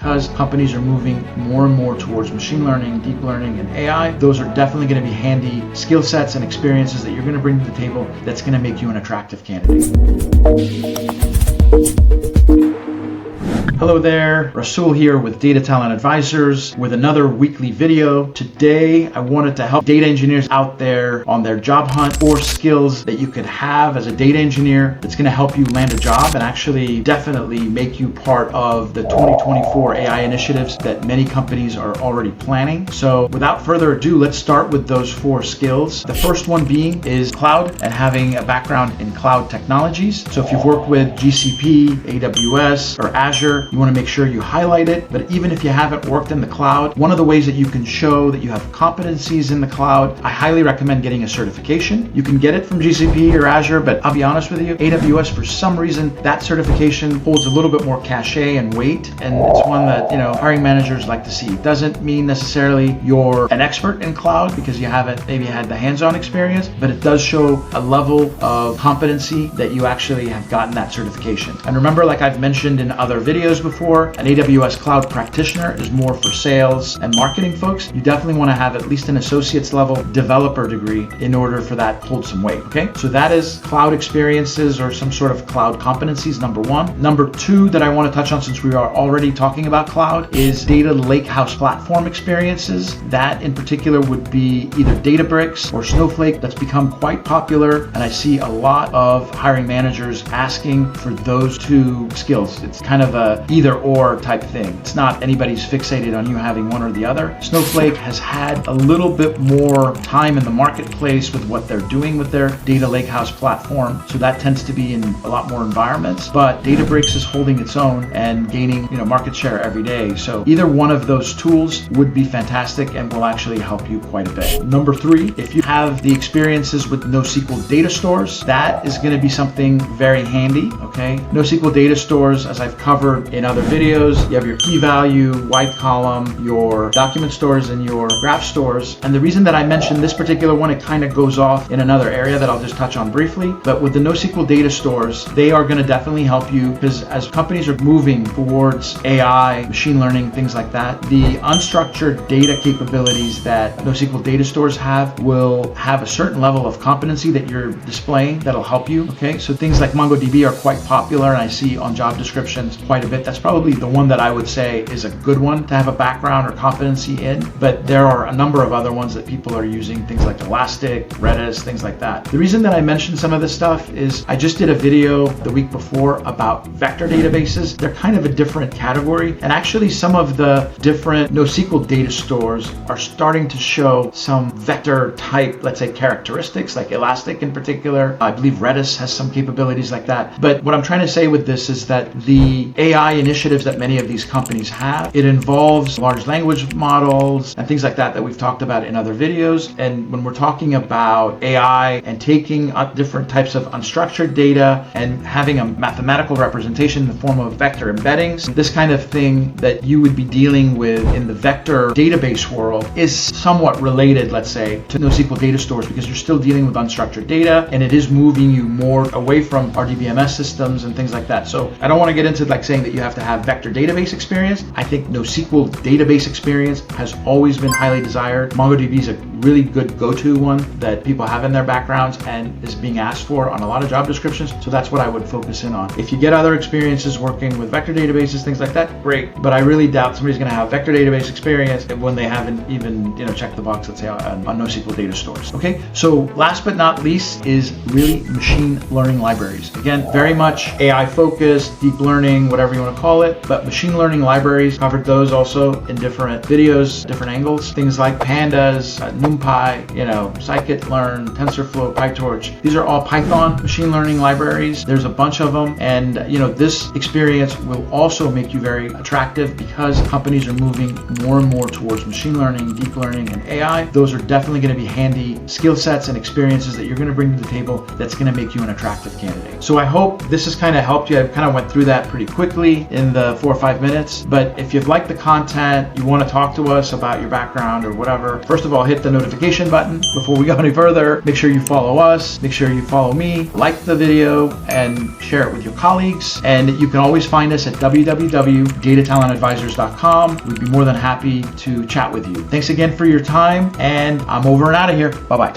because companies are moving more and more towards machine learning, deep learning, and AI. Those are definitely going to be handy skill sets and experiences that you're going to bring to the table that's going to make you an attractive candidate. Hello there, Rasul here with Data Talent Advisors with another weekly video. Today, I wanted to help data engineers out there on their job hunt for skills that you could have as a data engineer that's going to help you land a job and actually definitely make you part of the 2024 AI initiatives that many companies are already planning. So without further ado, let's start with those 4 skills. The first one being is cloud and having a background in cloud technologies. So if you've worked with GCP, AWS, or Azure, you want to make sure you highlight it. But even if you haven't worked in the cloud, one of the ways that you can show that you have competencies in the cloud, I highly recommend getting a certification. You can get it from GCP or Azure, but I'll be honest with you, AWS, for some reason, that certification holds a little bit more cachet and weight, and it's one that, hiring managers like to see. It doesn't mean necessarily you're an expert in cloud because you haven't maybe had the hands-on experience, but it does show a level of competency that you actually have gotten that certification. And remember, like I've mentioned in other videos before, an AWS cloud practitioner is more for sales and marketing folks. You definitely want to have at least an associate's level developer degree in order for that to hold some weight, okay? So that is cloud experiences or some sort of cloud competencies, number 1. Number 2 that I want to touch on, since we are already talking about cloud, is data lakehouse platform experiences. That in particular would be either Databricks or Snowflake. That's become quite popular, and I see a lot of hiring managers asking for those 2 skills. It's kind of a either or type thing. It's not anybody's fixated on you having one or the other. Snowflake has had a little bit more time in the marketplace with what they're doing with their data lakehouse platform, so that tends to be in a lot more environments. But Databricks is holding its own and gaining market share every day. So either one of those tools would be fantastic and will actually help you quite a bit. Number 3, if you have the experiences with NoSQL data stores, that is going to be something very handy, okay? NoSQL data stores, as I've covered in other videos, you have your key value, wide column, your document stores, and your graph stores. And the reason that I mentioned this particular one, it kind of goes off in another area that I'll just touch on briefly. But with the NoSQL data stores, they are going to definitely help you because as companies are moving towards AI, machine learning, things like that, the unstructured data capabilities that NoSQL data stores have will have a certain level of competency that you're displaying that'll help you. Okay, so things like MongoDB are quite popular, and I see on job descriptions quite a bit. That's probably the one that I would say is a good one to have a background or competency in, but there are a number of other ones that people are using, things like Elastic, Redis, things like that. The reason that I mentioned some of this stuff is I just did a video the week before about vector databases. They're kind of a different category, and actually some of the different NoSQL data stores are starting to show some vector type, let's say, characteristics, like Elastic in particular. I believe Redis has some capabilities like that. But what I'm trying to say with this is that the AI initiatives that many of these companies have, it involves large language models and things like that we've talked about in other videos. And when we're talking about AI and taking different types of unstructured data and having a mathematical representation in the form of vector embeddings, this kind of thing that you would be dealing with in the vector database world is somewhat related, let's say, to NoSQL data stores because you're still dealing with unstructured data and it is moving you more away from RDBMS systems and things like that. So I don't want to get into like saying that you have to have vector database experience. I think NoSQL database experience has always been highly desired. MongoDB is a really good go-to one that people have in their backgrounds and is being asked for on a lot of job descriptions. So that's what I would focus in on. If you get other experiences working with vector databases, things like that, great. But I really doubt somebody's going to have vector database experience when they haven't even checked the box, let's say, on NoSQL data stores. Okay. So last but not least is really machine learning libraries. Again, very much AI focused, deep learning, whatever you want to call it. But machine learning libraries, covered those also in different videos, different angles. Things like pandas, NumPy, scikit-learn, TensorFlow, PyTorch. These are all Python machine learning libraries. There's a bunch of them, and this experience will also make you very attractive because companies are moving more and more towards machine learning, deep learning, and AI. Those are definitely going to be handy skill sets and experiences that you're going to bring to the table that's going to make you an attractive candidate. So I hope this has kind of helped you. I kind of went through that pretty quickly. quickly in the 4 or 5 minutes. But if you've liked the content, you want to talk to us about your background or whatever, first of all, hit the notification button. Before we go any further, make sure you follow us, make sure you follow me, like the video, and share it with your colleagues. And you can always find us at www.datatalentadvisors.com. We'd be more than happy to chat with you. Thanks again for your time, and I'm over and out of here. Bye-bye.